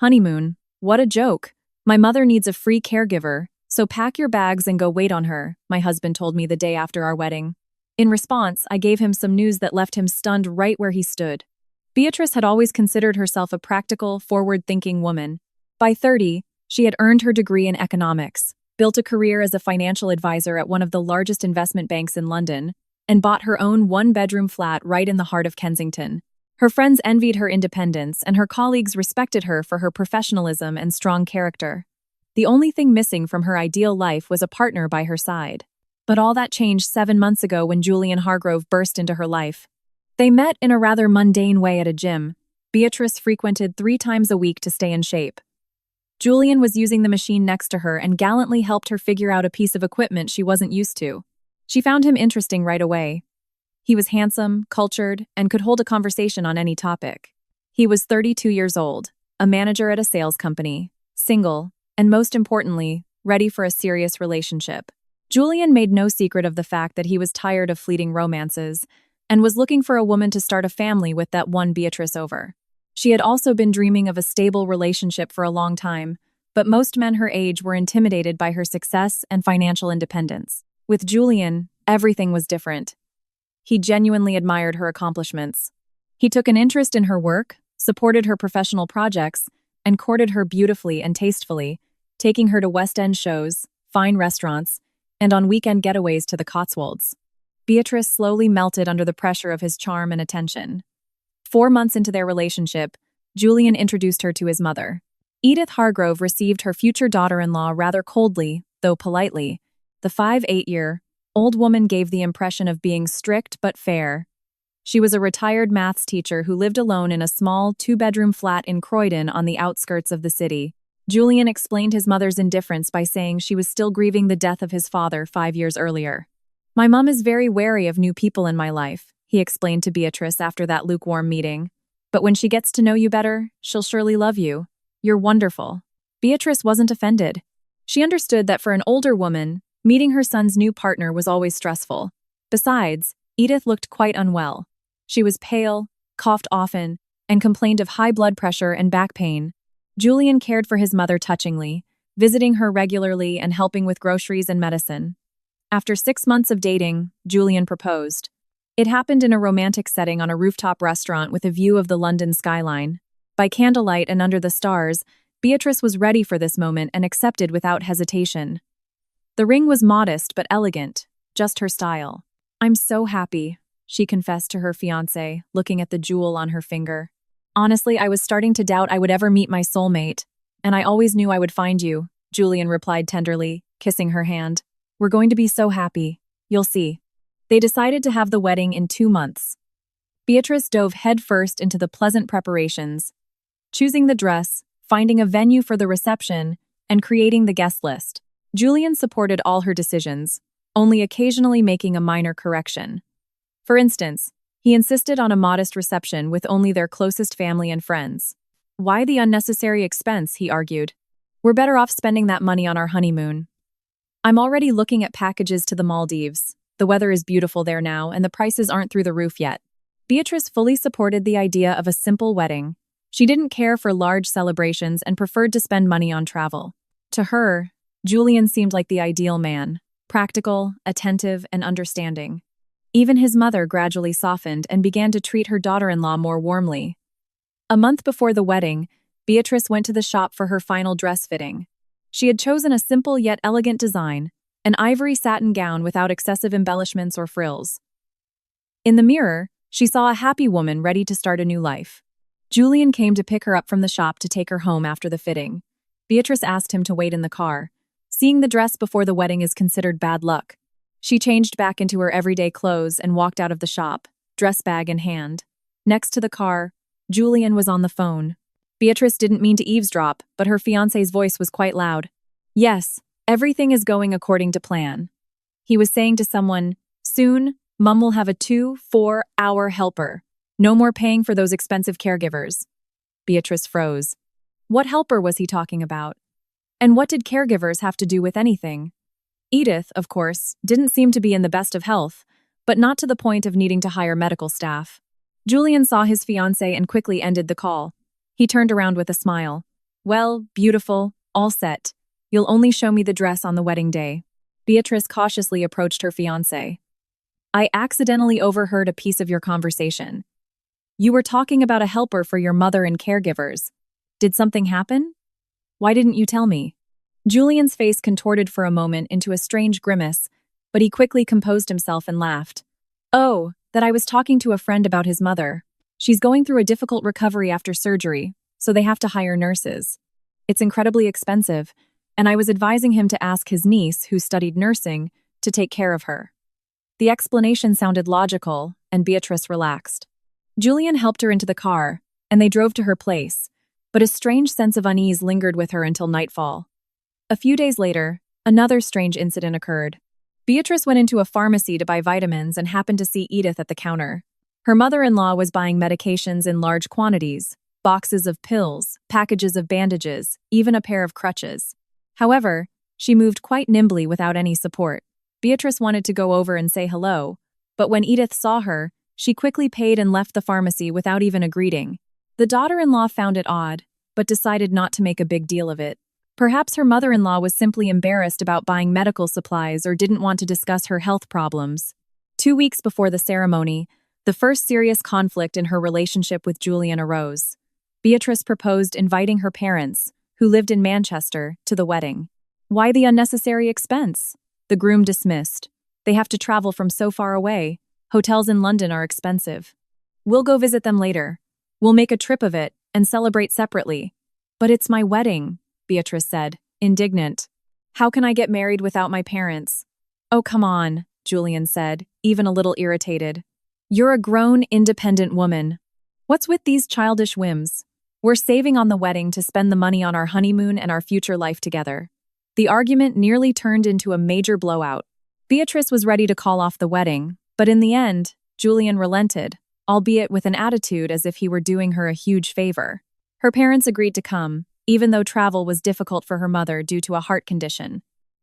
Honeymoon. What a joke. My mother needs a free caregiver, so pack your bags and go wait on her, my husband told me the day after our wedding. In response, I gave him some news that left him stunned right where he stood. Beatrice had always considered herself a practical, forward-thinking woman. By 30, she had earned her degree in economics, built a career as a financial advisor at one of the largest investment banks in London, and bought her own one-bedroom flat right in the heart of Kensington. Her friends envied her independence, and her colleagues respected her for her professionalism and strong character. The only thing missing from her ideal life was a partner by her side. But all that changed 7 months ago when Julian Hargrove burst into her life. They met in a rather mundane way at a gym. Beatrice frequented 3 times a week to stay in shape. Julian was using the machine next to her and gallantly helped her figure out a piece of equipment she wasn't used to. She found him interesting right away. He was handsome, cultured, and could hold a conversation on any topic. He was 32 years old, a manager at a sales company, single, and most importantly, ready for a serious relationship. Julian made no secret of the fact that he was tired of fleeting romances and was looking for a woman to start a family with that won Beatrice over. She had also been dreaming of a stable relationship for a long time, but most men her age were intimidated by her success and financial independence. With Julian, everything was different. He genuinely admired her accomplishments. He took an interest in her work, supported her professional projects, and courted her beautifully and tastefully, taking her to West End shows, fine restaurants, and on weekend getaways to the Cotswolds. Beatrice slowly melted under the pressure of his charm and attention. 4 months into their relationship, Julian introduced her to his mother. Edith Hargrove received her future daughter-in-law rather coldly, though politely. The 58-year-old woman gave the impression of being strict but fair. She was a retired maths teacher who lived alone in a small 2-bedroom flat in Croydon on the outskirts of the city. Julian explained his mother's indifference by saying she was still grieving the death of his father 5 years earlier. "My mom is very wary of new people in my life," he explained to Beatrice after that lukewarm meeting. "But when she gets to know you better, she'll surely love you. You're wonderful." Beatrice wasn't offended. She understood that for an older woman, meeting her son's new partner was always stressful. Besides, Edith looked quite unwell. She was pale, coughed often, and complained of high blood pressure and back pain. Julian cared for his mother touchingly, visiting her regularly and helping with groceries and medicine. After 6 months of dating, Julian proposed. It happened in a romantic setting on a rooftop restaurant with a view of the London skyline. By candlelight and under the stars, Beatrice was ready for this moment and accepted without hesitation. The ring was modest but elegant, just her style. "I'm so happy," she confessed to her fiancé, looking at the jewel on her finger. "Honestly, I was starting to doubt I would ever meet my soulmate, and I always knew I would find you," Julian replied tenderly, kissing her hand. "We're going to be so happy. You'll see." They decided to have the wedding in 2 months. Beatrice dove headfirst into the pleasant preparations, choosing the dress, finding a venue for the reception, and creating the guest list. Julian supported all her decisions, only occasionally making a minor correction. For instance, he insisted on a modest reception with only their closest family and friends. "Why the unnecessary expense?" he argued. "We're better off spending that money on our honeymoon. I'm already looking at packages to the Maldives. The weather is beautiful there now, and the prices aren't through the roof yet." Beatrice fully supported the idea of a simple wedding. She didn't care for large celebrations and preferred to spend money on travel. To her, Julian seemed like the ideal man, practical, attentive, and understanding. Even his mother gradually softened and began to treat her daughter-in-law more warmly. A month before the wedding, Beatrice went to the shop for her final dress fitting. She had chosen a simple yet elegant design, an ivory satin gown without excessive embellishments or frills. In the mirror, she saw a happy woman ready to start a new life. Julian came to pick her up from the shop to take her home after the fitting. Beatrice asked him to wait in the car. Seeing the dress before the wedding is considered bad luck. She changed back into her everyday clothes and walked out of the shop, dress bag in hand. Next to the car, Julian was on the phone. Beatrice didn't mean to eavesdrop, but her fiancé's voice was quite loud. "Yes, everything is going according to plan." He was saying to someone, "Soon, Mum will have a 2-4 hour helper. No more paying for those expensive caregivers." Beatrice froze. What helper was he talking about? And what did caregivers have to do with anything? Edith, of course, didn't seem to be in the best of health, but not to the point of needing to hire medical staff. Julian saw his fiancée and quickly ended the call. He turned around with a smile. Well, beautiful, all set. You'll only show me the dress on the wedding day. Beatrice cautiously approached her fiancé. I accidentally overheard a piece of your conversation. You were talking about a helper for your mother and caregivers. Did something happen? Why didn't you tell me? Julian's face contorted for a moment into a strange grimace, but he quickly composed himself and laughed. Oh, that I was talking to a friend about his mother. She's going through a difficult recovery after surgery, so they have to hire nurses. It's incredibly expensive, and I was advising him to ask his niece, who studied nursing, to take care of her. The explanation sounded logical, and Beatrice relaxed. Julian helped her into the car, and they drove to her place, but a strange sense of unease lingered with her until nightfall. A few days later, another strange incident occurred. Beatrice went into a pharmacy to buy vitamins and happened to see Edith at the counter. Her mother-in-law was buying medications in large quantities, boxes of pills, packages of bandages, even a pair of crutches. However, she moved quite nimbly without any support. Beatrice wanted to go over and say hello, but when Edith saw her, she quickly paid and left the pharmacy without even a greeting. The daughter-in-law found it odd, but decided not to make a big deal of it. Perhaps her mother-in-law was simply embarrassed about buying medical supplies or didn't want to discuss her health problems. 2 weeks before the ceremony, the first serious conflict in her relationship with Julian arose. Beatrice proposed inviting her parents, who lived in Manchester, to the wedding. Why the unnecessary expense? The groom dismissed. They have to travel from so far away. Hotels in London are expensive. We'll go visit them later. We'll make a trip of it and celebrate separately. But it's my wedding, Beatrice said, indignant. How can I get married without my parents? Oh, come on, Julian said, even a little irritated. You're a grown, independent woman. What's with these childish whims? We're saving on the wedding to spend the money on our honeymoon and our future life together. The argument nearly turned into a major blowout. Beatrice was ready to call off the wedding, but in the end, Julian relented, albeit with an attitude as if he were doing her a huge favor. Her parents agreed to come, even though travel was difficult for her mother due to a heart condition.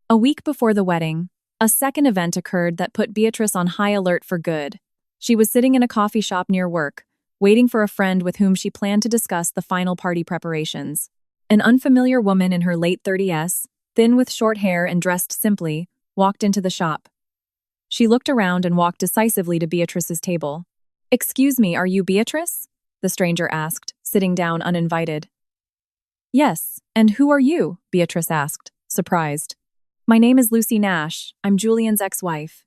A week before the wedding, a second event occurred that put Beatrice on high alert for good. She was sitting in a coffee shop near work, waiting for a friend with whom she planned to discuss the final party preparations. An unfamiliar woman in her late 30s, thin with short hair and dressed simply, walked into the shop. She looked around and walked decisively to Beatrice's table. "Excuse me, are you Beatrice?" the stranger asked, sitting down uninvited. "Yes, and who are you?" Beatrice asked, surprised. "My name is Lucy Nash. I'm Julian's ex-wife."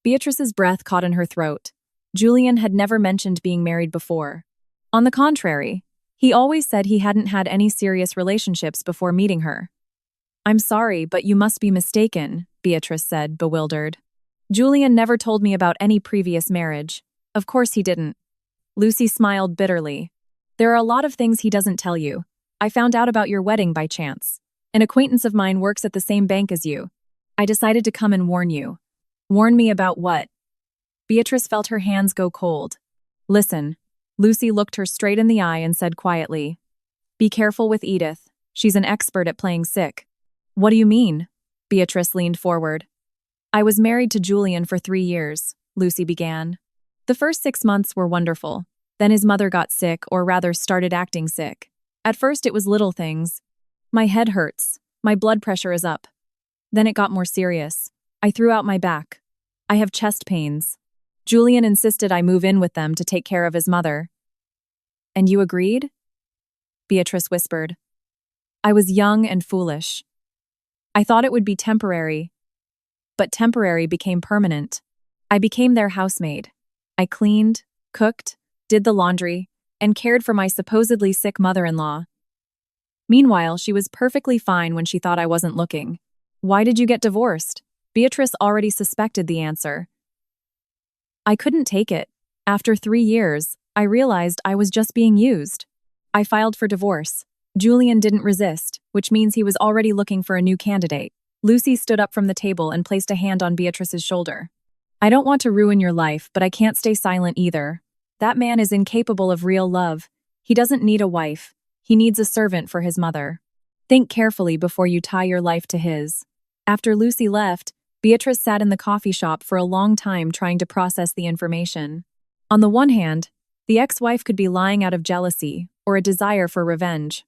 Beatrice's breath caught in her throat. Julian had never mentioned being married before. On the contrary, he always said he hadn't had any serious relationships before meeting her. "I'm sorry, but you must be mistaken," Beatrice said, bewildered. "Julian never told me about any previous marriage. Of course he didn't." Lucy smiled bitterly. "There are a lot of things he doesn't tell you. I found out about your wedding by chance. An acquaintance of mine works at the same bank as you. I decided to come and warn you." "Warn me about what?" Beatrice felt her hands go cold. "Listen." Lucy looked her straight in the eye and said quietly, "Be careful with Edith. She's an expert at playing sick." "What do you mean?" Beatrice leaned forward. "I was married to Julian for 3 years," Lucy began. "The first 6 months were wonderful. Then his mother got sick, or rather started acting sick. At first it was little things. My head hurts. My blood pressure is up. Then it got more serious. I threw out my back. I have chest pains. Julian insisted I move in with them to take care of his mother." "And you agreed?" Beatrice whispered. "I was young and foolish. I thought it would be temporary, but temporary became permanent. I became their housemaid. I cleaned, cooked, did the laundry, and cared for my supposedly sick mother-in-law. Meanwhile, she was perfectly fine when she thought I wasn't looking." "Why did you get divorced?" Beatrice already suspected the answer. "I couldn't take it. After 3 years, I realized I was just being used. I filed for divorce. Julian didn't resist, which means he was already looking for a new candidate." Lucy stood up from the table and placed a hand on Beatrice's shoulder. "I don't want to ruin your life, but I can't stay silent either. That man is incapable of real love. He doesn't need a wife. He needs a servant for his mother. Think carefully before you tie your life to his." After Lucy left, Beatrice sat in the coffee shop for a long time trying to process the information. On the one hand, the ex-wife could be lying out of jealousy or a desire for revenge.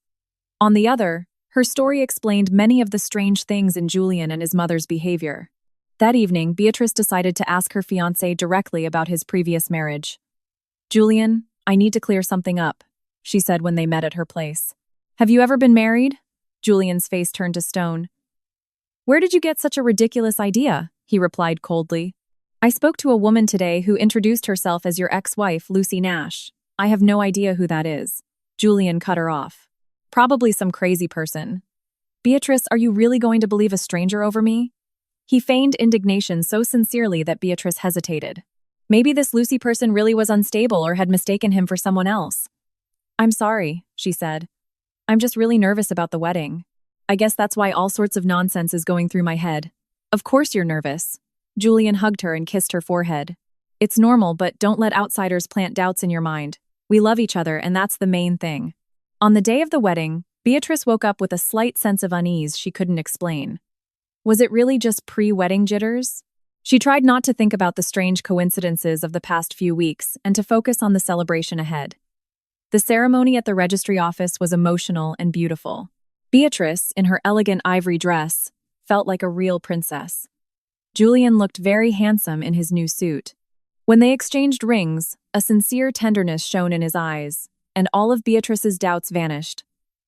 On the other, her story explained many of the strange things in Julian and his mother's behavior. That evening, Beatrice decided to ask her fiancé directly about his previous marriage. "Julian, I need to clear something up," she said when they met at her place. "Have you ever been married?" Julian's face turned to stone. "Where did you get such a ridiculous idea?" he replied coldly. "I spoke to a woman today who introduced herself as your ex-wife, Lucy Nash. I have no idea who that is." Julian cut her off. "Probably some crazy person." "Beatrice, are you really going to believe a stranger over me?" He feigned indignation so sincerely that Beatrice hesitated. Maybe this Lucy person really was unstable or had mistaken him for someone else. "I'm sorry," she said. "I'm just really nervous about the wedding. I guess that's why all sorts of nonsense is going through my head." "Of course you're nervous." Julian hugged her and kissed her forehead. "It's normal, but don't let outsiders plant doubts in your mind. We love each other, and that's the main thing." On the day of the wedding, Beatrice woke up with a slight sense of unease she couldn't explain. Was it really just pre-wedding jitters? She tried not to think about the strange coincidences of the past few weeks and to focus on the celebration ahead. The ceremony at the registry office was emotional and beautiful. Beatrice, in her elegant ivory dress, felt like a real princess. Julian looked very handsome in his new suit. When they exchanged rings, a sincere tenderness shone in his eyes, and all of Beatrice's doubts vanished.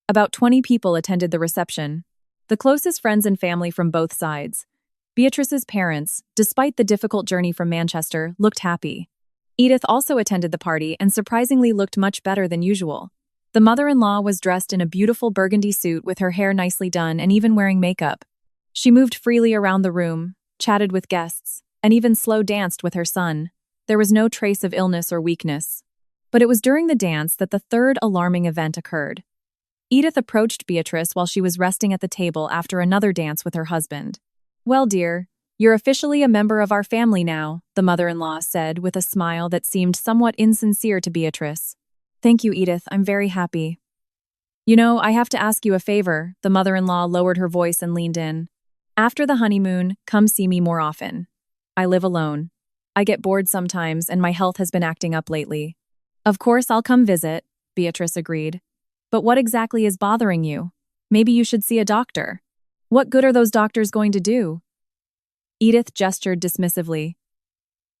About 20 people attended the reception, the closest friends and family from both sides. Beatrice's parents, despite the difficult journey from Manchester, looked happy. Edith also attended the party and surprisingly looked much better than usual. The mother-in-law was dressed in a beautiful burgundy suit with her hair nicely done and even wearing makeup. She moved freely around the room, chatted with guests, and even slow danced with her son. There was no trace of illness or weakness. But it was during the dance that the third alarming event occurred. Edith approached Beatrice while she was resting at the table after another dance with her husband. "Well, dear, you're officially a member of our family now," the mother-in-law said with a smile that seemed somewhat insincere to Beatrice. "Thank you, Edith, I'm very happy." "You know, I have to ask you a favor," the mother-in-law lowered her voice and leaned in. "After the honeymoon, come see me more often. I live alone. I get bored sometimes and my health has been acting up lately." "Of course I'll come visit," Beatrice agreed. "But what exactly is bothering you? Maybe you should see a doctor." "What good are those doctors going to do?" Edith gestured dismissively.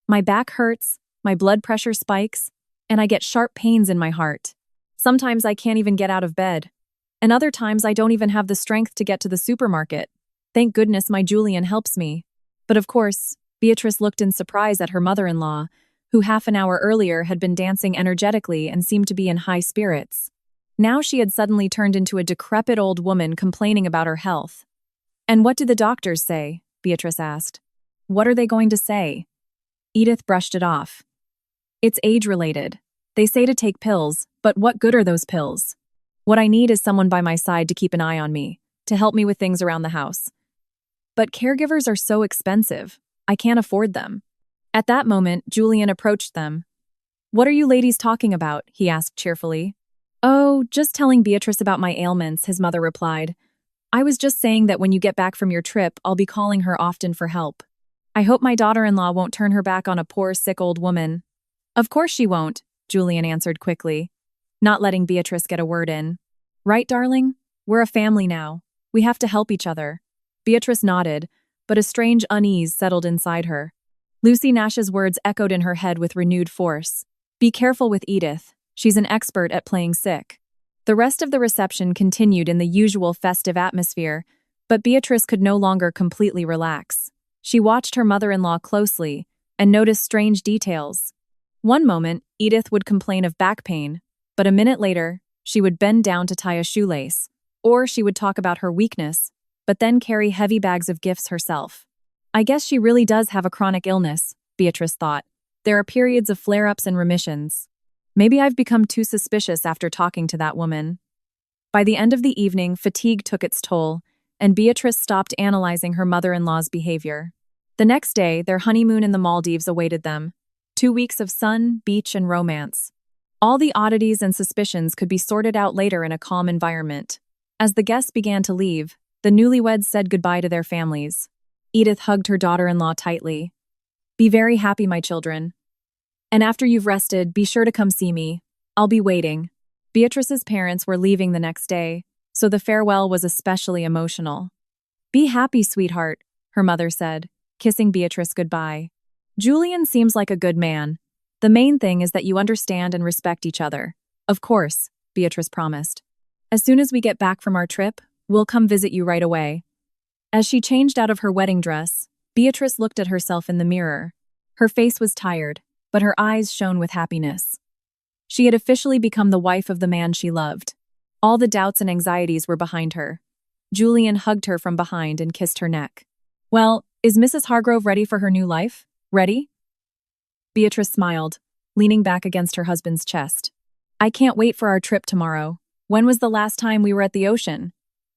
"My back hurts, my blood pressure spikes, and I get sharp pains in my heart. Sometimes I can't even get out of bed. And other times I don't even have the strength to get to the supermarket. Thank goodness my Julian helps me." But of course, Beatrice looked in surprise at her mother-in-law, who half an hour earlier had been dancing energetically and seemed to be in high spirits. Now she had suddenly turned into a decrepit old woman complaining about her health. "And what do the doctors say?" Beatrice asked. "What are they going to say?" Edith brushed it off. "It's age-related. They say to take pills, but what good are those pills? What I need is someone by my side to keep an eye on me, to help me with things around the house. But caregivers are so expensive. I can't afford them." At that moment, Julian approached them. "What are you ladies talking about?" he asked cheerfully. "Oh, just telling Beatrice about my ailments," his mother replied. "I was just saying that when you get back from your trip, I'll be calling her often for help. I hope my daughter-in-law won't turn her back on a poor, sick old woman." "Of course she won't," Julian answered quickly, not letting Beatrice get a word in. "Right, darling? We're a family now. We have to help each other." Beatrice nodded, but a strange unease settled inside her. Lucy Nash's words echoed in her head with renewed force. "Be careful with Edith. She's an expert at playing sick." The rest of the reception continued in the usual festive atmosphere, but Beatrice could no longer completely relax. She watched her mother-in-law closely and noticed strange details. One moment, Edith would complain of back pain, but a minute later, she would bend down to tie a shoelace, or she would talk about her weakness, but then carry heavy bags of gifts herself. "I guess she really does have a chronic illness," Beatrice thought. "There are periods of flare-ups and remissions. Maybe I've become too suspicious after talking to that woman." By the end of the evening, fatigue took its toll, and Beatrice stopped analyzing her mother-in-law's behavior. The next day, their honeymoon in the Maldives awaited them. 2 weeks of sun, beach, and romance. All the oddities and suspicions could be sorted out later in a calm environment. As the guests began to leave, the newlyweds said goodbye to their families. Edith hugged her daughter-in-law tightly. "Be very happy, my children. And after you've rested, be sure to come see me. I'll be waiting." Beatrice's parents were leaving the next day, so the farewell was especially emotional. "Be happy, sweetheart," her mother said, kissing Beatrice goodbye. "Julian seems like a good man. The main thing is that you understand and respect each other." "Of course," Beatrice promised. "As soon as we get back from our trip, we'll come visit you right away." As she changed out of her wedding dress, Beatrice looked at herself in the mirror. Her face was tired, but her eyes shone with happiness. She had officially become the wife of the man she loved. All the doubts and anxieties were behind her. Julian hugged her from behind and kissed her neck. "Well, is Mrs. Hargrove ready for her new life? Ready?" Beatrice smiled, leaning back against her husband's chest. "I can't wait for our trip tomorrow. When was the last time we were at the ocean?"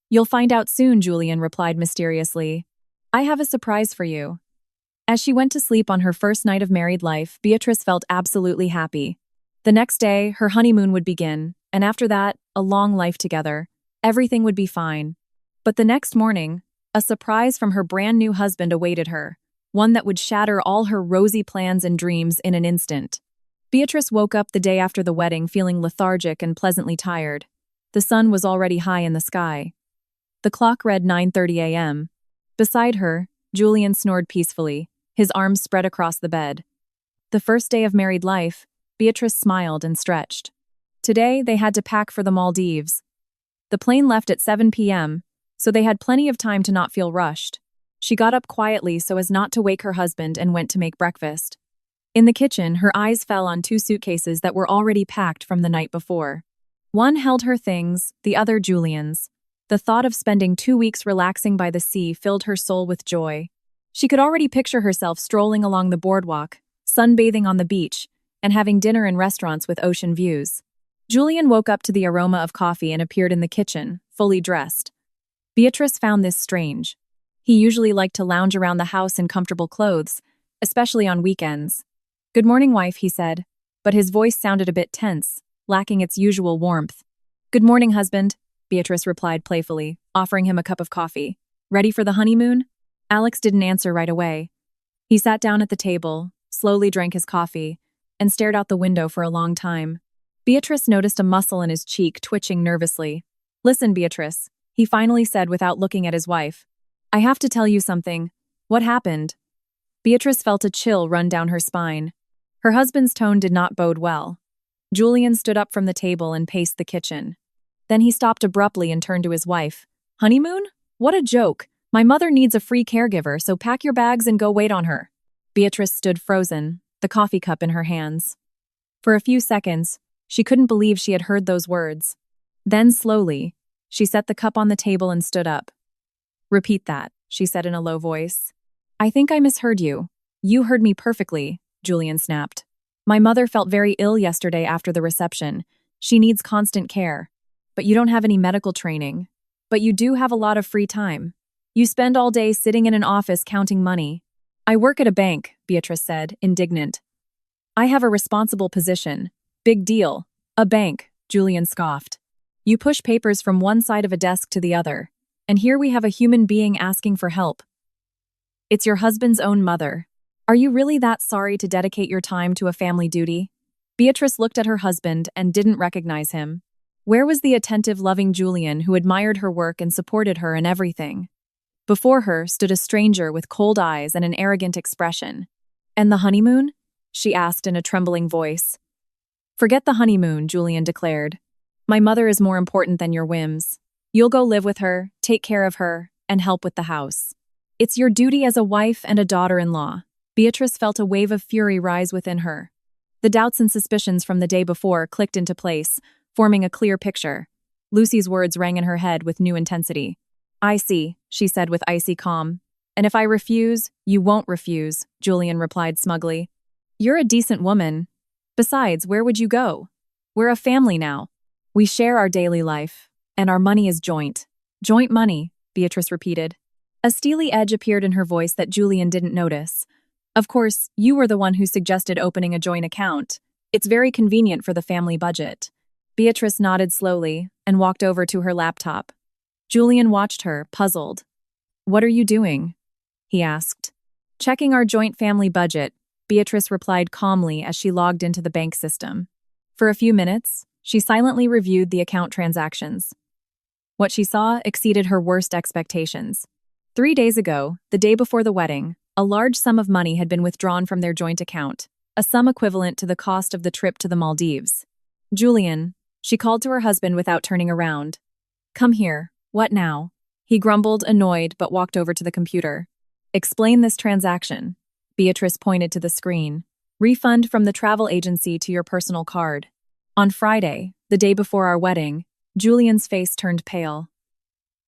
"You'll find out soon," Julian replied mysteriously. "I have a surprise for you." As she went to sleep on her first night of married life, Beatrice felt absolutely happy. The next day, her honeymoon would begin, and after that, a long life together. Everything would be fine. But the next morning, a surprise from her brand new husband awaited her, one that would shatter all her rosy plans and dreams in an instant. Beatrice woke up the day after the wedding feeling lethargic and pleasantly tired. The sun was already high in the sky. The clock read 9:30 a.m. Beside her, Julian snored peacefully, his arms spread across the bed. The first day of married life, Beatrice smiled and stretched. Today, they had to pack for the Maldives. The plane left at 7 p.m., so they had plenty of time to not feel rushed. She got up quietly so as not to wake her husband and went to make breakfast. In the kitchen, her eyes fell on 2 suitcases that were already packed from the night before. One held her things, the other Julian's. The thought of spending 2 weeks relaxing by the sea filled her soul with joy. She could already picture herself strolling along the boardwalk, sunbathing on the beach, and having dinner in restaurants with ocean views. Julian woke up to the aroma of coffee and appeared in the kitchen, fully dressed. Beatrice found this strange. He usually liked to lounge around the house in comfortable clothes, especially on weekends. "Good morning, wife," he said, but his voice sounded a bit tense, lacking its usual warmth. "Good morning, husband," Beatrice replied playfully, offering him a cup of coffee. "Ready for the honeymoon?" Alex didn't answer right away. He sat down at the table, slowly drank his coffee, and stared out the window for a long time. Beatrice noticed a muscle in his cheek twitching nervously. "Listen, Beatrice," he finally said without looking at his wife. "I have to tell you something. What happened?" Beatrice felt a chill run down her spine. Her husband's tone did not bode well. Julian stood up from the table and paced the kitchen. Then he stopped abruptly and turned to his wife. "Honeymoon? What a joke. My mother needs a free caregiver, so pack your bags and go wait on her." Beatrice stood frozen, the coffee cup in her hands. For a few seconds, she couldn't believe she had heard those words. Then slowly, she set the cup on the table and stood up. "Repeat that," she said in a low voice. "I think I misheard you." "You heard me perfectly," Julian snapped. "My mother felt very ill yesterday after the reception. She needs constant care. But you don't have any medical training. But you do have a lot of free time. You spend all day sitting in an office counting money." "I work at a bank," Beatrice said, indignant. "I have a responsible position. Big deal. A bank," Julian scoffed. "You push papers from one side of a desk to the other. And here we have a human being asking for help. It's your husband's own mother. Are you really that sorry to dedicate your time to a family duty?" Beatrice looked at her husband and didn't recognize him. Where was the attentive, loving Julian who admired her work and supported her in everything? Before her stood a stranger with cold eyes and an arrogant expression. "And the honeymoon?" she asked in a trembling voice. "Forget the honeymoon," Julian declared. "My mother is more important than your whims. You'll go live with her, take care of her, and help with the house. It's your duty as a wife and a daughter-in-law." Beatrice felt a wave of fury rise within her. The doubts and suspicions from the day before clicked into place, forming a clear picture. Lucy's words rang in her head with new intensity. "I see," she said with icy calm. "And if I refuse, you won't refuse," Julian replied smugly. "You're a decent woman. Besides, where would you go? We're a family now. We share our daily life, and our money is joint." "Joint money," Beatrice repeated. A steely edge appeared in her voice that Julian didn't notice. "Of course, you were the one who suggested opening a joint account. It's very convenient for the family budget." Beatrice nodded slowly and walked over to her laptop. Julian watched her, puzzled. "What are you doing?" he asked. "Checking our joint family budget," Beatrice replied calmly as she logged into the bank system. For a few minutes, she silently reviewed the account transactions. What she saw exceeded her worst expectations. 3 days ago, the day before the wedding, a large sum of money had been withdrawn from their joint account, a sum equivalent to the cost of the trip to the Maldives. Julian, she called to her husband without turning around. Come here, what now? He grumbled, annoyed, but walked over to the computer. Explain this transaction. Beatrice pointed to the screen. Refund from the travel agency to your personal card. On Friday, the day before our wedding, Julian's face turned pale.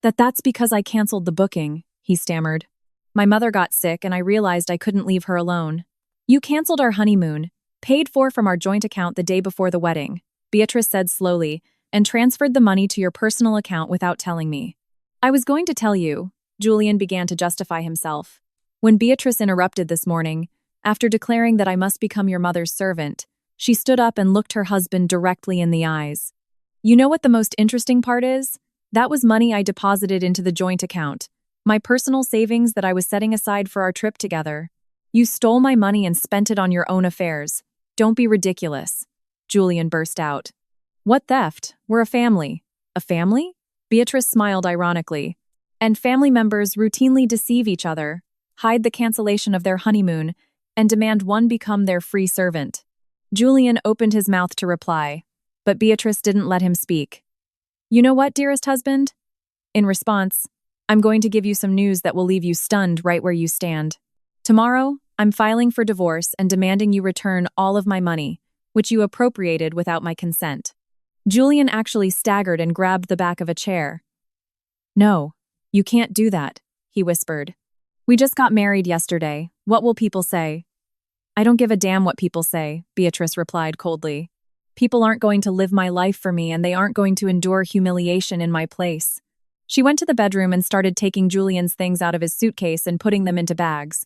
That's because I canceled the booking, he stammered. My mother got sick and I realized I couldn't leave her alone. You canceled our honeymoon, paid for from our joint account the day before the wedding, Beatrice said slowly, and transferred the money to your personal account without telling me. I was going to tell you, Julian began to justify himself. When Beatrice interrupted this morning, after declaring that I must become your mother's servant, she stood up and looked her husband directly in the eyes. You know what the most interesting part is? That was money I deposited into the joint account, my personal savings that I was setting aside for our trip together. You stole my money and spent it on your own affairs. Don't be ridiculous. Julian burst out. What theft? We're a family. A family? Beatrice smiled ironically. And family members routinely deceive each other, hide the cancellation of their honeymoon, and demand one become their free servant. Julian opened his mouth to reply, but Beatrice didn't let him speak. You know what, dearest husband? In response, I'm going to give you some news that will leave you stunned right where you stand. Tomorrow, I'm filing for divorce and demanding you return all of my money, which you appropriated without my consent. Julian actually staggered and grabbed the back of a chair. No, you can't do that, he whispered. We just got married yesterday. What will people say? I don't give a damn what people say, Beatrice replied coldly. People aren't going to live my life for me and they aren't going to endure humiliation in my place. She went to the bedroom and started taking Julian's things out of his suitcase and putting them into bags.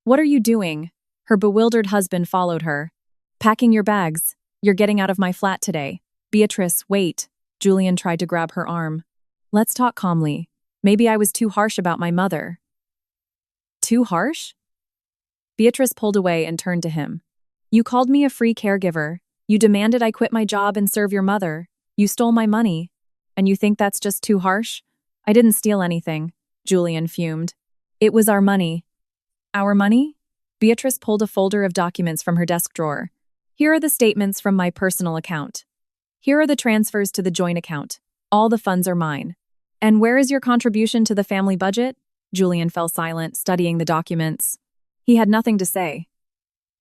What are you doing? Her bewildered husband followed her. Packing your bags. You're getting out of my flat today. Beatrice, wait. Julian tried to grab her arm. Let's talk calmly. Maybe I was too harsh about my mother. Too harsh? Beatrice pulled away and turned to him. You called me a free caregiver. You demanded I quit my job and serve your mother. You stole my money. And you think that's just too harsh? I didn't steal anything, Julian fumed. It was our money. Our money? Beatrice pulled a folder of documents from her desk drawer. Here are the statements from my personal account. Here are the transfers to the joint account. All the funds are mine. And where is your contribution to the family budget? Julian fell silent, studying the documents. He had nothing to say.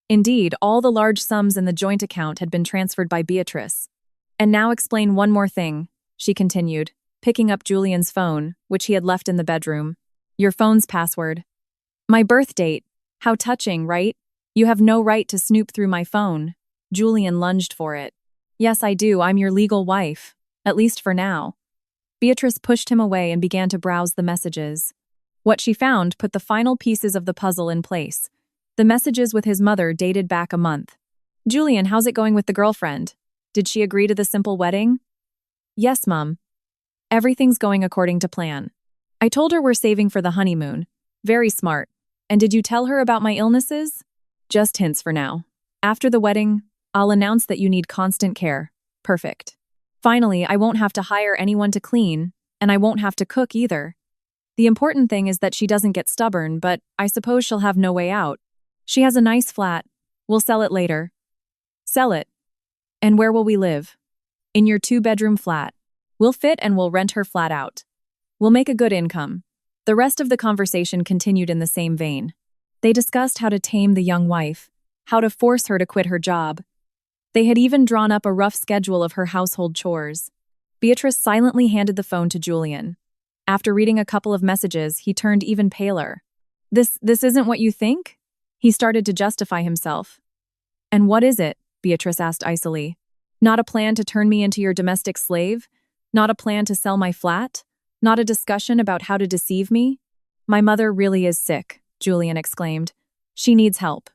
Indeed, all the large sums in the joint account had been transferred by Beatrice. And now explain one more thing, she continued, picking up Julian's phone, which he had left in the bedroom. Your phone's password. My birth date. How touching, right? You have no right to snoop through my phone. Julian lunged for it. Yes, I do. I'm your legal wife. At least for now. Beatrice pushed him away and began to browse the messages. What she found put the final pieces of the puzzle in place. The messages with his mother dated back a month. Julian, how's it going with the girlfriend? Did she agree to the simple wedding? Yes, Mum. Everything's going according to plan. I told her we're saving for the honeymoon. Very smart. And did you tell her about my illnesses? Just hints for now. After the wedding, I'll announce that you need constant care. Perfect. Finally, I won't have to hire anyone to clean, and I won't have to cook either. The important thing is that she doesn't get stubborn, but I suppose she'll have no way out. She has a nice flat. We'll sell it later. Sell it. And where will we live? In your 2-bedroom flat. We'll fit and we'll rent her flat out. We'll make a good income. The rest of the conversation continued in the same vein. They discussed how to tame the young wife, how to force her to quit her job. They had even drawn up a rough schedule of her household chores. Beatrice silently handed the phone to Julian. After reading a couple of messages, he turned even paler. This isn't what you think? He started to justify himself. And what is it? Beatrice asked icily. Not a plan to turn me into your domestic slave? Not a plan to sell my flat? Not a discussion about how to deceive me? My mother really is sick, Julian exclaimed. She needs help.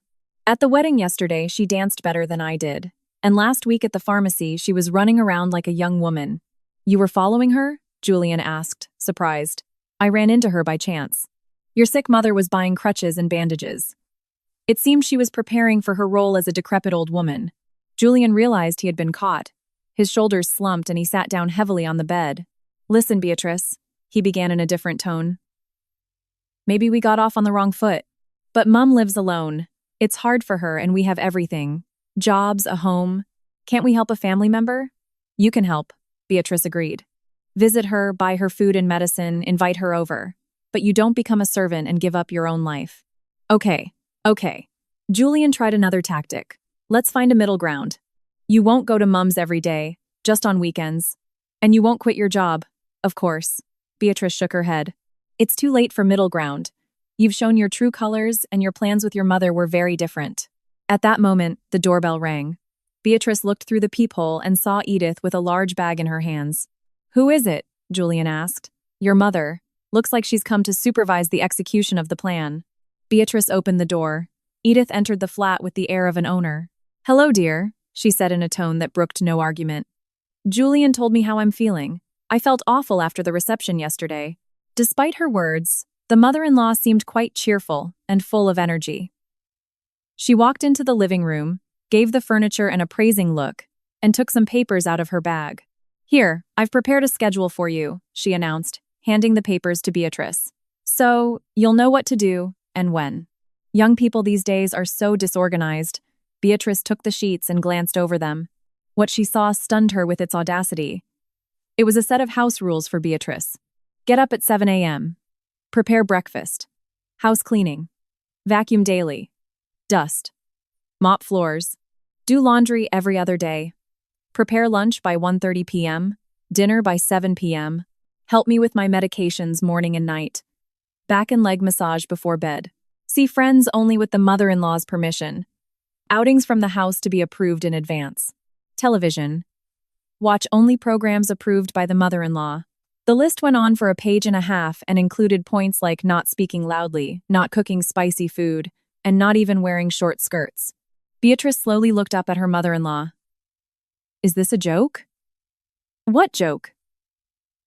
At the wedding yesterday, she danced better than I did. And last week at the pharmacy, she was running around like a young woman. You were following her? Julian asked, surprised. I ran into her by chance. Your sick mother was buying crutches and bandages. It seemed she was preparing for her role as a decrepit old woman. Julian realized he had been caught. His shoulders slumped and he sat down heavily on the bed. Listen, Beatrice, he began in a different tone. Maybe we got off on the wrong foot. But Mum lives alone. It's hard for her and we have everything. Jobs, a home. Can't we help a family member? You can help, Beatrice agreed. Visit her, buy her food and medicine, invite her over. But you don't become a servant and give up your own life. Okay. Julian tried another tactic. Let's find a middle ground. You won't go to Mum's every day, just on weekends. And you won't quit your job, of course. Beatrice shook her head. It's too late for middle ground. You've shown your true colors and your plans with your mother were very different. At that moment, the doorbell rang. Beatrice looked through the peephole and saw Edith with a large bag in her hands. Who is it? Julian asked. Your mother. Looks like she's come to supervise the execution of the plan. Beatrice opened the door. Edith entered the flat with the air of an owner. Hello, dear, she said in a tone that brooked no argument. Julian told me how I'm feeling. I felt awful after the reception yesterday. Despite her words, the mother-in-law seemed quite cheerful and full of energy. She walked into the living room, gave the furniture an appraising look, and took some papers out of her bag. Here, I've prepared a schedule for you, she announced, handing the papers to Beatrice. So, you'll know what to do and when. Young people these days are so disorganized. Beatrice took the sheets and glanced over them. What she saw stunned her with its audacity. It was a set of house rules for Beatrice. Get up at 7 a.m. Prepare breakfast. House cleaning. Vacuum daily. Dust. Mop floors. Do laundry every other day. Prepare lunch by 1:30 p.m. Dinner by 7 p.m. Help me with my medications morning and night. Back and leg massage before bed. See friends only with the mother-in-law's permission. Outings from the house to be approved in advance. Television. Watch only programs approved by the mother-in-law. The list went on for a page and a half and included points like not speaking loudly, not cooking spicy food, and not even wearing short skirts. Beatrice slowly looked up at her mother-in-law. Is this a joke? What joke?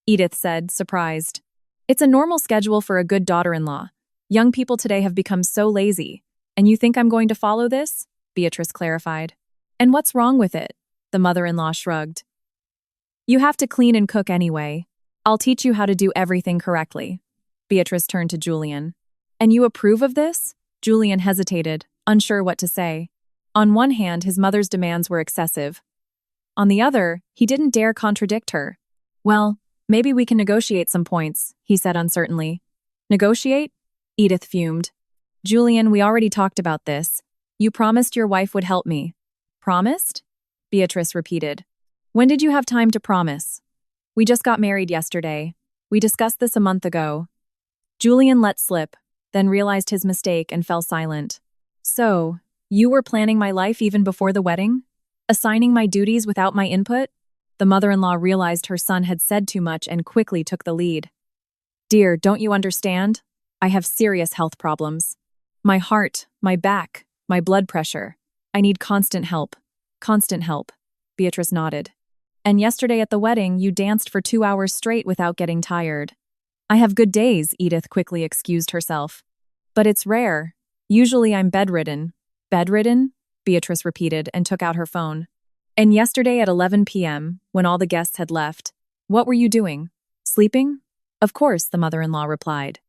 Edith said, surprised. It's a normal schedule for a good daughter-in-law. Young people today have become so lazy. And you think I'm going to follow this? Beatrice clarified. And what's wrong with it? The mother-in-law shrugged. You have to clean and cook anyway. I'll teach you how to do everything correctly. Beatrice turned to Julian. And you approve of this? Julian hesitated, unsure what to say. On one hand, his mother's demands were excessive. On the other, he didn't dare contradict her. Well, maybe we can negotiate some points, he said uncertainly. Negotiate? Edith fumed. Julian, we already talked about this. You promised your wife would help me. Promised? Beatrice repeated. When did you have time to promise? We just got married yesterday. We discussed this a month ago. Julian let slip, then realized his mistake and fell silent. So, you were planning my life even before the wedding? Assigning my duties without my input? The mother-in-law realized her son had said too much and quickly took the lead. Dear, don't you understand? I have serious health problems. My heart, my back, my blood pressure. I need constant help. Constant help. Beatrice nodded. And yesterday at the wedding, you danced for 2 hours straight without getting tired. I have good days, Edith quickly excused herself. But it's rare. Usually I'm bedridden. Bedridden? Beatrice repeated and took out her phone. And yesterday at 11 p.m., when all the guests had left, what were you doing? Sleeping? Of course, the mother-in-law replied.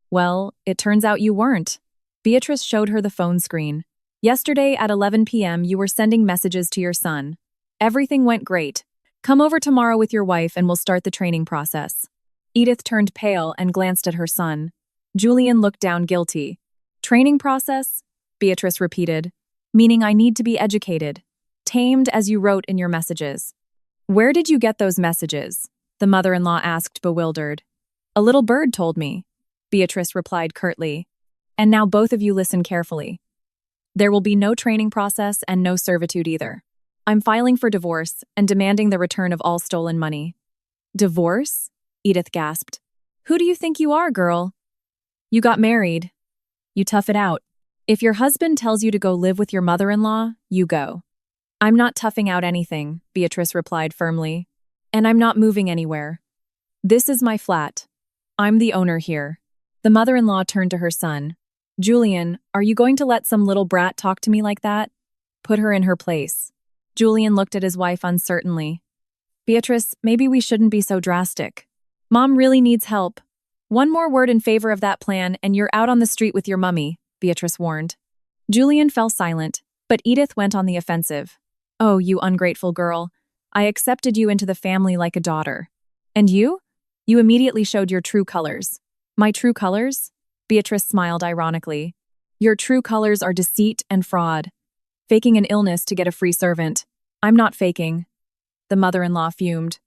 Well, it turns out you weren't. Beatrice showed her the phone screen. Yesterday at 11 p.m., you were sending messages to your son. Everything went great. Come over tomorrow with your wife and we'll start the training process. Edith turned pale and glanced at her son. Julian looked down guilty. Training process? Beatrice repeated. Meaning I need to be educated. Tamed as you wrote in your messages. Where did you get those messages? The mother-in-law asked, bewildered. A little bird told me. Beatrice replied curtly. And now both of you listen carefully. There will be no training process and no servitude either. I'm filing for divorce and demanding the return of all stolen money. Divorce? Edith gasped. Who do you think you are, girl? You got married. You tough it out. If your husband tells you to go live with your mother-in-law, you go. I'm not toughing out anything, Beatrice replied firmly. And I'm not moving anywhere. This is my flat. I'm the owner here. The mother-in-law turned to her son. Julian, are you going to let some little brat talk to me like that? Put her in her place. Julian looked at his wife uncertainly. Beatrice, maybe we shouldn't be so drastic. Mom really needs help. One more word in favor of that plan and you're out on the street with your mummy, Beatrice warned. Julian fell silent, but Edith went on the offensive. Oh, you ungrateful girl. I accepted you into the family like a daughter. And you? You immediately showed your true colors. My true colors? Beatrice smiled ironically. Your true colors are deceit and fraud. Faking an illness to get a free servant. I'm not faking. The mother-in-law fumed.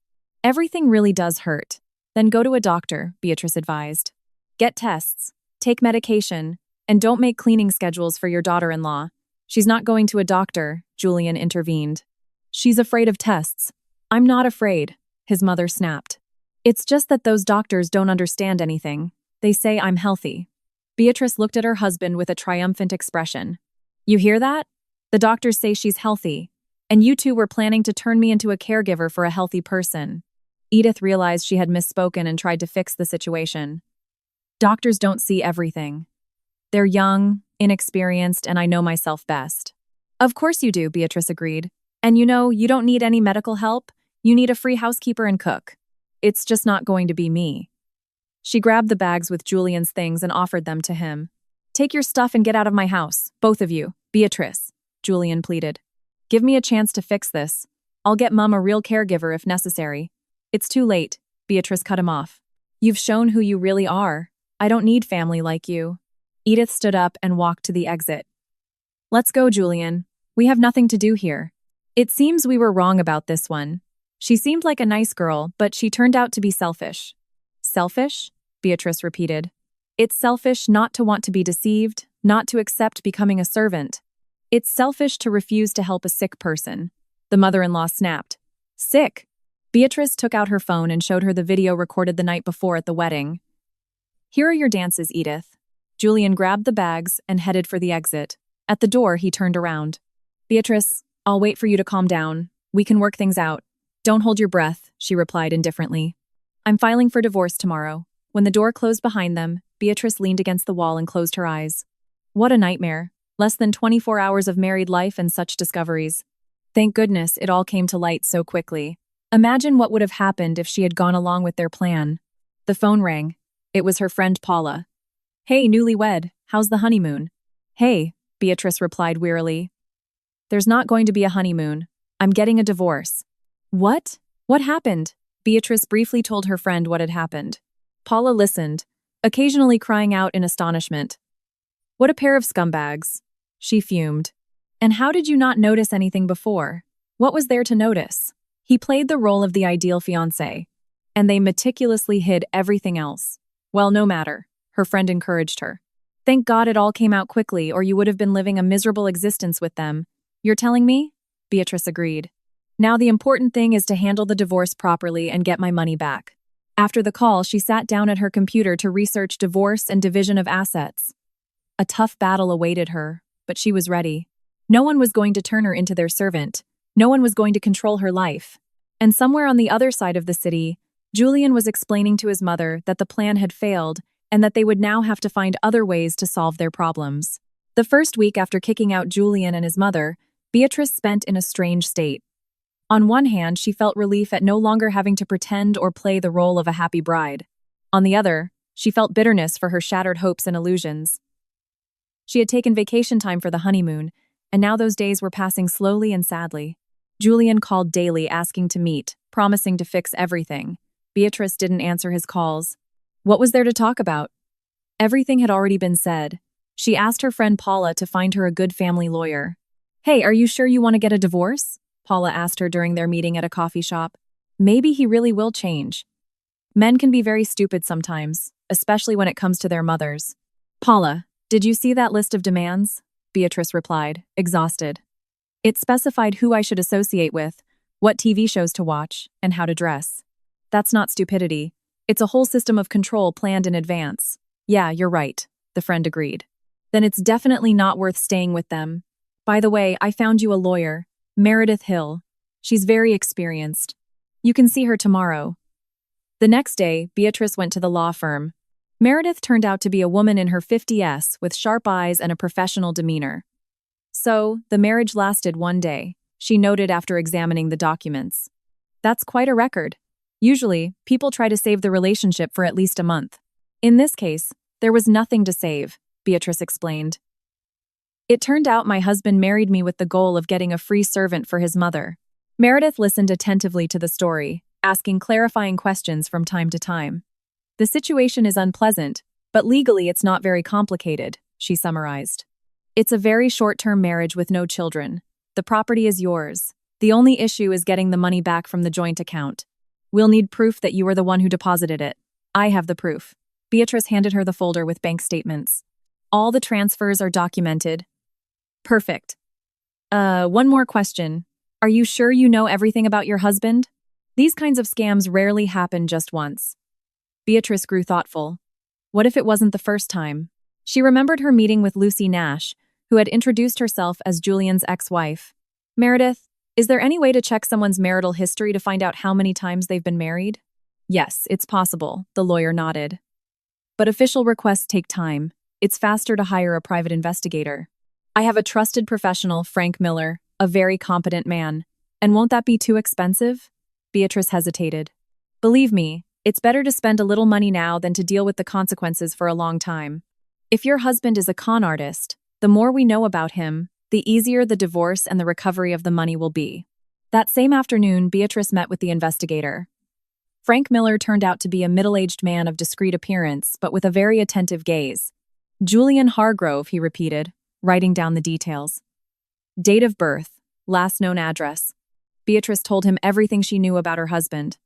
Everything really does hurt. Then go to a doctor, Beatrice advised. Get tests, take medication, and don't make cleaning schedules for your daughter-in-law. She's not going to a doctor, Julian intervened. She's afraid of tests. I'm not afraid, his mother snapped. It's just that those doctors don't understand anything. They say I'm healthy. Beatrice looked at her husband with a triumphant expression. You hear that? The doctors say she's healthy. And you two were planning to turn me into a caregiver for a healthy person. Edith realized she had misspoken and tried to fix the situation. Doctors don't see everything. They're young, inexperienced, and I know myself best. Of course you do, Beatrice agreed. And you don't need any medical help. You need a free housekeeper and cook. It's just not going to be me. She grabbed the bags with Julian's things and offered them to him. Take your stuff and get out of my house, both of you. Beatrice, Julian pleaded. Give me a chance to fix this. I'll get Mum a real caregiver if necessary. It's too late, Beatrice cut him off. You've shown who you really are. I don't need family like you. Edith stood up and walked to the exit. Let's go, Julian. We have nothing to do here. It seems we were wrong about this one. She seemed like a nice girl, but she turned out to be selfish. Selfish? Beatrice repeated. It's selfish not to want to be deceived, not to accept becoming a servant. It's selfish to refuse to help a sick person. The mother-in-law snapped. Sick? Beatrice took out her phone and showed her the video recorded the night before at the wedding. Here are your dances, Edith. Julian grabbed the bags and headed for the exit. At the door, he turned around. Beatrice, I'll wait for you to calm down. We can work things out. Don't hold your breath, she replied indifferently. I'm filing for divorce tomorrow. When the door closed behind them, Beatrice leaned against the wall and closed her eyes. What a nightmare. Less than 24 hours of married life and such discoveries. Thank goodness it all came to light so quickly. Imagine what would have happened if she had gone along with their plan. The phone rang. It was her friend Paula. Hey, newlywed, how's the honeymoon? Hey, Beatrice replied wearily. There's not going to be a honeymoon. I'm getting a divorce. What? What happened? Beatrice briefly told her friend what had happened. Paula listened, occasionally crying out in astonishment. What a pair of scumbags. She fumed. And how did you not notice anything before? What was there to notice? He played the role of the ideal fiancé, and they meticulously hid everything else. Well, no matter, her friend encouraged her. Thank God it all came out quickly, or you would have been living a miserable existence with them. You're telling me? Beatrice agreed. Now the important thing is to handle the divorce properly and get my money back. After the call, she sat down at her computer to research divorce and division of assets. A tough battle awaited her, but she was ready. No one was going to turn her into their servant. No one was going to control her life. And somewhere on the other side of the city, Julian was explaining to his mother that the plan had failed and that they would now have to find other ways to solve their problems. The first week after kicking out Julian and his mother, Beatrice spent in a strange state. On one hand, she felt relief at no longer having to pretend or play the role of a happy bride. On the other, she felt bitterness for her shattered hopes and illusions. She had taken vacation time for the honeymoon, and now those days were passing slowly and sadly. Julian called daily asking to meet, promising to fix everything. Beatrice didn't answer his calls. What was there to talk about? Everything had already been said. She asked her friend Paula to find her a good family lawyer. Hey, are you sure you want to get a divorce? Paula asked her during their meeting at a coffee shop. Maybe he really will change. Men can be very stupid sometimes, especially when it comes to their mothers. Paula, did you see that list of demands? Beatrice replied, exhausted. It specified who I should associate with, what TV shows to watch, and how to dress. That's not stupidity. It's a whole system of control planned in advance. Yeah, you're right, the friend agreed. Then it's definitely not worth staying with them. By the way, I found you a lawyer, Meredith Hill. She's very experienced. You can see her tomorrow. The next day, Beatrice went to the law firm. Meredith turned out to be a woman in her 50s with sharp eyes and a professional demeanor. So, the marriage lasted one day, she noted after examining the documents. That's quite a record. Usually, people try to save the relationship for at least a month. In this case, there was nothing to save, Beatrice explained. It turned out my husband married me with the goal of getting a free servant for his mother. Meredith listened attentively to the story, asking clarifying questions from time to time. The situation is unpleasant, but legally it's not very complicated, she summarized. It's a very short-term marriage with no children. The property is yours. The only issue is getting the money back from the joint account. We'll need proof that you were the one who deposited it. I have the proof. Beatrice handed her the folder with bank statements. All the transfers are documented. Perfect. One more question. Are you sure you know everything about your husband? These kinds of scams rarely happen just once. Beatrice grew thoughtful. What if it wasn't the first time? She remembered her meeting with Lucy Nash, who had introduced herself as Julian's ex-wife. Meredith, is there any way to check someone's marital history to find out how many times they've been married? Yes, it's possible, the lawyer nodded. But official requests take time. It's faster to hire a private investigator. I have a trusted professional, Frank Miller, a very competent man. And won't that be too expensive? Beatrice hesitated. Believe me, it's better to spend a little money now than to deal with the consequences for a long time. If your husband is a con artist, the more we know about him, the easier the divorce and the recovery of the money will be. That same afternoon, Beatrice met with the investigator. Frank Miller turned out to be a middle-aged man of discreet appearance, but with a very attentive gaze. Julian Hargrove, he repeated, writing down the details. Date of birth, last known address. Beatrice told him everything she knew about her husband.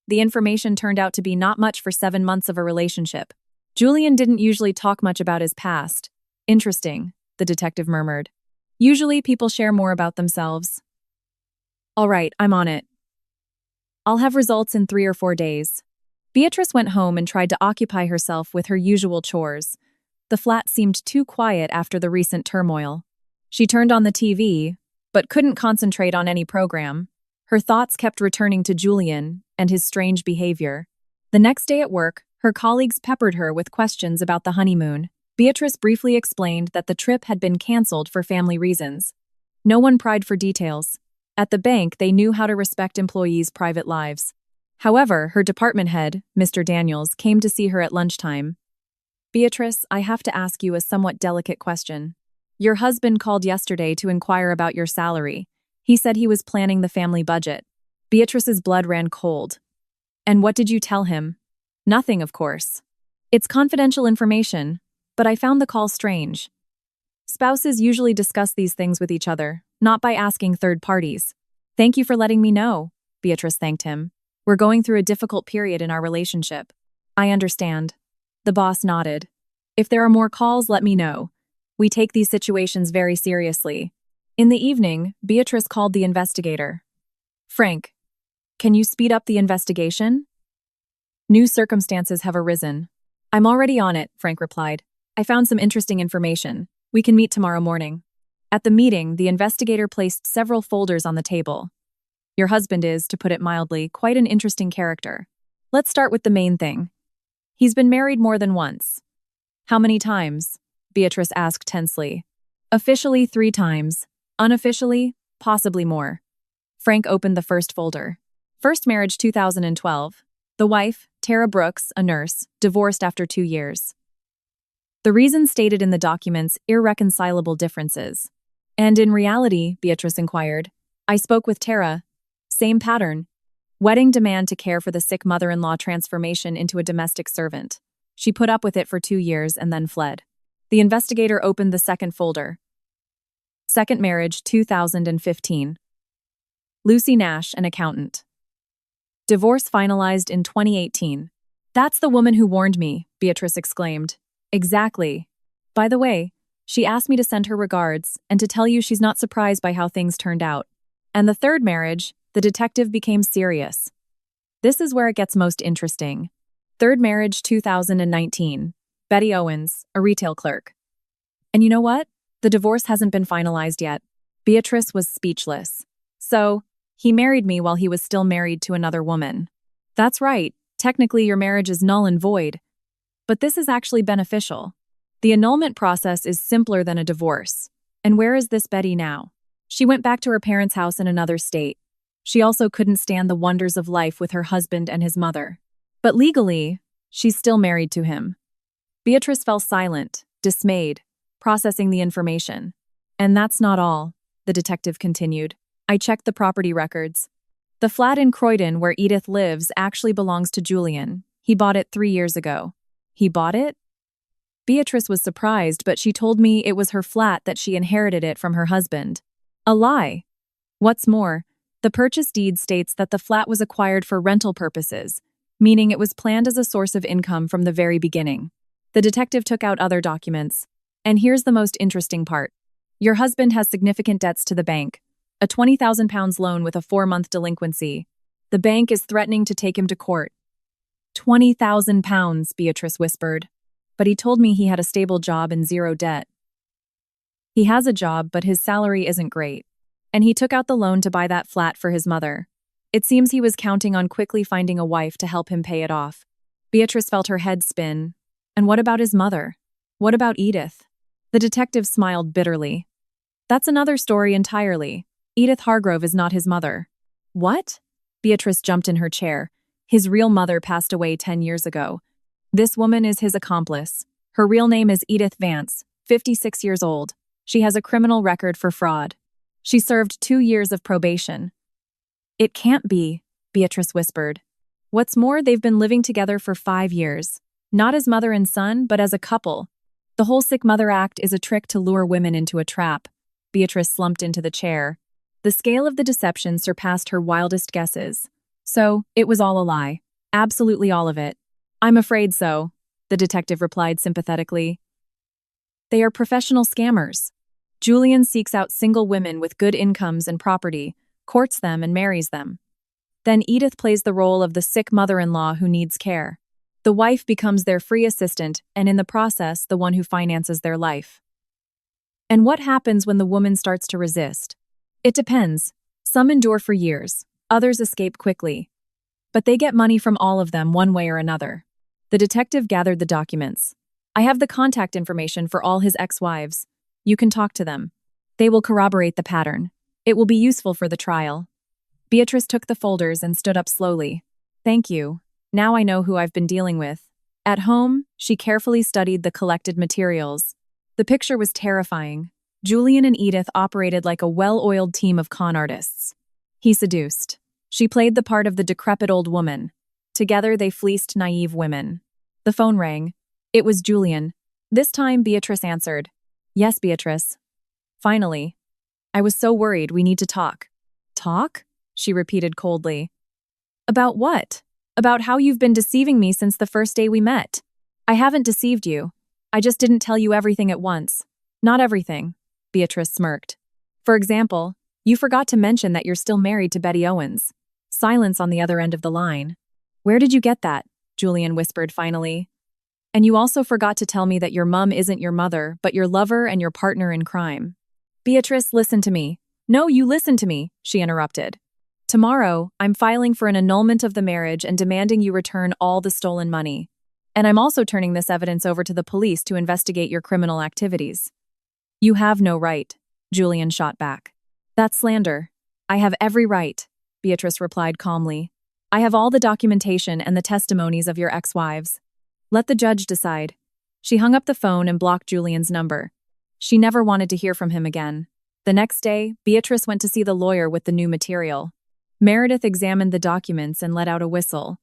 The information turned out to be not much for 7 months of a relationship. Julian didn't usually talk much about his past. Interesting, the detective murmured. Usually people share more about themselves. All right, I'm on it. I'll have results in 3 or 4 days. Beatrice went home and tried to occupy herself with her usual chores. The flat seemed too quiet after the recent turmoil. She turned on the TV, but couldn't concentrate on any program. Her thoughts kept returning to Julian and his strange behavior. The next day at work, her colleagues peppered her with questions about the honeymoon. Beatrice briefly explained that the trip had been canceled for family reasons. No one pried for details. At the bank, they knew how to respect employees' private lives. However, her department head, Mr. Daniels, came to see her at lunchtime. Beatrice, I have to ask you a somewhat delicate question. Your husband called yesterday to inquire about your salary. He said he was planning the family budget. Beatrice's blood ran cold. And what did you tell him? Nothing, of course. It's confidential information, but I found the call strange. Spouses usually discuss these things with each other, not by asking third parties. Thank you for letting me know, Beatrice thanked him. We're going through a difficult period in our relationship. I understand. The boss nodded. If there are more calls, let me know. We take these situations very seriously. In the evening, Beatrice called the investigator. Frank, can you speed up the investigation? New circumstances have arisen. I'm already on it, Frank replied. I found some interesting information. We can meet tomorrow morning. At the meeting, the investigator placed several folders on the table. Your husband is, to put it mildly, quite an interesting character. Let's start with the main thing. He's been married more than once. How many times? Beatrice asked tensely. Officially 3 times. Unofficially, possibly more. Frank opened the first folder. First marriage 2012. The wife, Tara Brooks, a nurse, divorced after 2 years. The reason stated in the documents, irreconcilable differences. And in reality, Beatrice inquired, I spoke with Tara. Same pattern. Wedding demand to care for the sick mother-in-law, transformation into a domestic servant. She put up with it for 2 years and then fled. The investigator opened the second folder. Second marriage 2015. Lucy Nash, an accountant. Divorce finalized in 2018. That's the woman who warned me, Beatrice exclaimed. Exactly. By the way, she asked me to send her regards and to tell you she's not surprised by how things turned out. And the third marriage, the detective became serious. This is where it gets most interesting. Third marriage 2019. Betty Owens, a retail clerk. And you know what? The divorce hasn't been finalized yet. Beatrice was speechless. So, he married me while he was still married to another woman. That's right. Technically, your marriage is null and void. But this is actually beneficial. The annulment process is simpler than a divorce. And where is this Betty now? She went back to her parents' house in another state. She also couldn't stand the wonders of life with her husband and his mother. But legally, she's still married to him. Beatrice fell silent, dismayed, processing the information. And that's not all, the detective continued. I checked the property records. The flat in Croydon where Edith lives actually belongs to Julian. He bought it 3 years ago. He bought it? Beatrice was surprised, but she told me it was her flat, that she inherited it from her husband. A lie. What's more, the purchase deed states that the flat was acquired for rental purposes, meaning it was planned as a source of income from the very beginning. The detective took out other documents. And here's the most interesting part. Your husband has significant debts to the bank. A £20,000 loan with a 4-month delinquency. The bank is threatening to take him to court. £20,000, Beatrice whispered. But he told me he had a stable job and zero debt. He has a job, but his salary isn't great. And he took out the loan to buy that flat for his mother. It seems he was counting on quickly finding a wife to help him pay it off. Beatrice felt her head spin. And what about his mother? What about Edith? The detective smiled bitterly. That's another story entirely. Edith Hargrove is not his mother. What? Beatrice jumped in her chair. His real mother passed away 10 years ago. This woman is his accomplice. Her real name is Edith Vance, 56 years old. She has a criminal record for fraud. She served 2 years of probation. It can't be, Beatrice whispered. What's more, they've been living together for 5 years. Not as mother and son, but as a couple. The whole sick mother act is a trick to lure women into a trap. Beatrice slumped into the chair. The scale of the deception surpassed her wildest guesses. So, it was all a lie. Absolutely all of it. I'm afraid so, the detective replied sympathetically. They are professional scammers. Julian seeks out single women with good incomes and property, courts them and marries them. Then Edith plays the role of the sick mother-in-law who needs care. The wife becomes their free assistant and in the process the one who finances their life. And what happens when the woman starts to resist? It depends. Some endure for years, others escape quickly. But they get money from all of them one way or another. The detective gathered the documents. I have the contact information for all his ex-wives. You can talk to them. They will corroborate the pattern. It will be useful for the trial. Beatrice took the folders and stood up slowly. Thank you. Now I know who I've been dealing with. At home, she carefully studied the collected materials. The picture was terrifying. Julian and Edith operated like a well-oiled team of con artists. He seduced. She played the part of the decrepit old woman. Together they fleeced naive women. The phone rang. It was Julian. This time Beatrice answered. Yes, Beatrice. Finally. I was so worried. We need to talk. Talk? She repeated coldly. About what? About how you've been deceiving me since the first day we met. I haven't deceived you. I just didn't tell you everything at once. Not everything, Beatrice smirked. For example, you forgot to mention that you're still married to Betty Owens. Silence on the other end of the line. Where did you get that? Julian whispered finally. And you also forgot to tell me that your mum isn't your mother, but your lover and your partner in crime. Beatrice, listen to me. No, you listen to me, she interrupted. Tomorrow, I'm filing for an annulment of the marriage and demanding you return all the stolen money. And I'm also turning this evidence over to the police to investigate your criminal activities. You have no right, Julian shot back. That's slander. I have every right, Beatrice replied calmly. I have all the documentation and the testimonies of your ex-wives. Let the judge decide. She hung up the phone and blocked Julian's number. She never wanted to hear from him again. The next day, Beatrice went to see the lawyer with the new material. Meredith examined the documents and let out a whistle.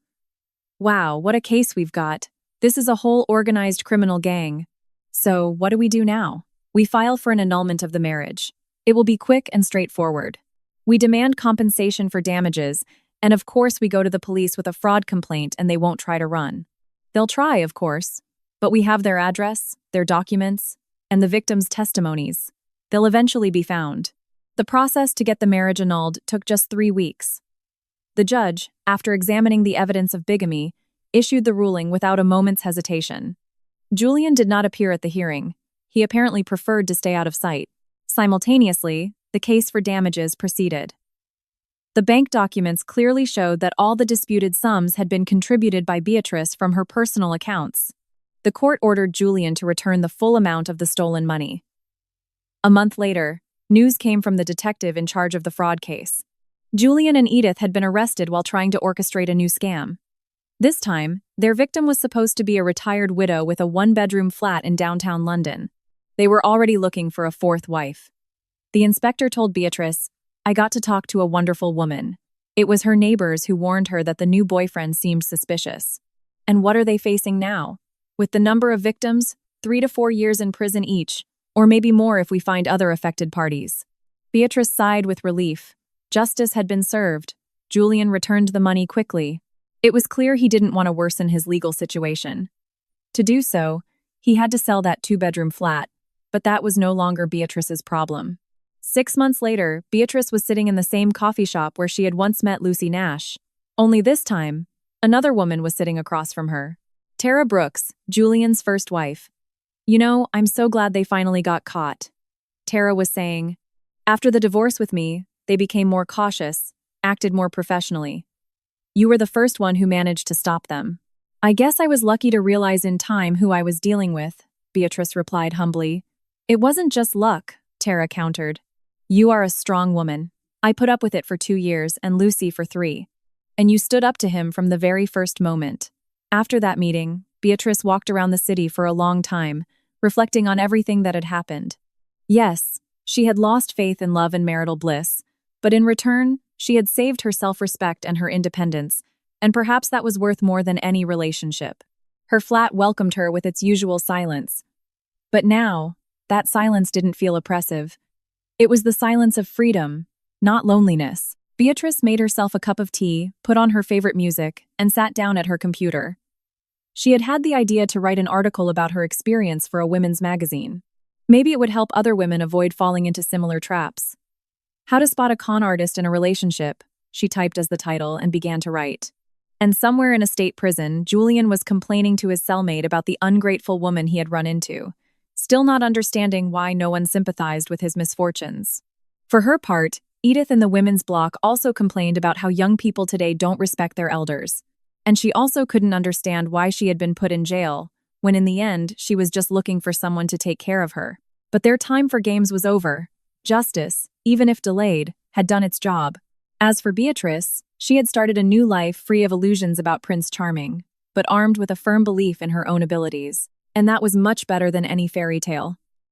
Wow, what a case we've got. This is a whole organized criminal gang. So, what do we do now? We file for an annulment of the marriage. It will be quick and straightforward. We demand compensation for damages, and of course we go to the police with a fraud complaint and they won't try to run. They'll try, of course, but we have their address, their documents, and the victim's testimonies. They'll eventually be found. The process to get the marriage annulled took just 3 weeks. The judge, after examining the evidence of bigamy, issued the ruling without a moment's hesitation. Julian did not appear at the hearing. He apparently preferred to stay out of sight. Simultaneously, the case for damages proceeded. The bank documents clearly showed that all the disputed sums had been contributed by Beatrice from her personal accounts. The court ordered Julian to return the full amount of the stolen money. A month later, news came from the detective in charge of the fraud case. Julian and Edith had been arrested while trying to orchestrate a new scam. This time, their victim was supposed to be a retired widow with a one-bedroom flat in downtown London. They were already looking for a fourth wife. The inspector told Beatrice, "I got to talk to a wonderful woman. It was her neighbors who warned her that the new boyfriend seemed suspicious." And what are they facing now? With the number of victims, 3 to 4 years in prison each, or maybe more if we find other affected parties. Beatrice sighed with relief. Justice had been served. Julian returned the money quickly. It was clear he didn't want to worsen his legal situation. To do so, he had to sell that 2-bedroom flat, but that was no longer Beatrice's problem. 6 months later, Beatrice was sitting in the same coffee shop where she had once met Lucy Nash. Only this time, another woman was sitting across from her. Tara Brooks, Julian's first wife. "You know, I'm so glad they finally got caught," Tara was saying. "After the divorce with me, they became more cautious, acted more professionally. You were the first one who managed to stop them." "I guess I was lucky to realize in time who I was dealing with," Beatrice replied humbly. "It wasn't just luck," Tara countered. "You are a strong woman. I put up with it for 2 years and Lucy for 3. And you stood up to him from the very first moment." After that meeting, Beatrice walked around the city for a long time, reflecting on everything that had happened. Yes, she had lost faith in love and marital bliss, but in return, she had saved her self-respect and her independence, and perhaps that was worth more than any relationship. Her flat welcomed her with its usual silence. But now, that silence didn't feel oppressive. It was the silence of freedom, not loneliness. Beatrice made herself a cup of tea, put on her favorite music, and sat down at her computer. She had had the idea to write an article about her experience for a women's magazine. Maybe it would help other women avoid falling into similar traps. "How to Spot a Con Artist in a Relationship," she typed as the title and began to write. And somewhere in a state prison, Julian was complaining to his cellmate about the ungrateful woman he had run into, still not understanding why no one sympathized with his misfortunes. For her part, Edith in the women's block also complained about how young people today don't respect their elders. And she also couldn't understand why she had been put in jail, when in the end, she was just looking for someone to take care of her. But their time for games was over. Justice, even if delayed, had done its job. As for Beatrice, she had started a new life free of illusions about Prince Charming, but armed with a firm belief in her own abilities. And that was much better than any fairy tale.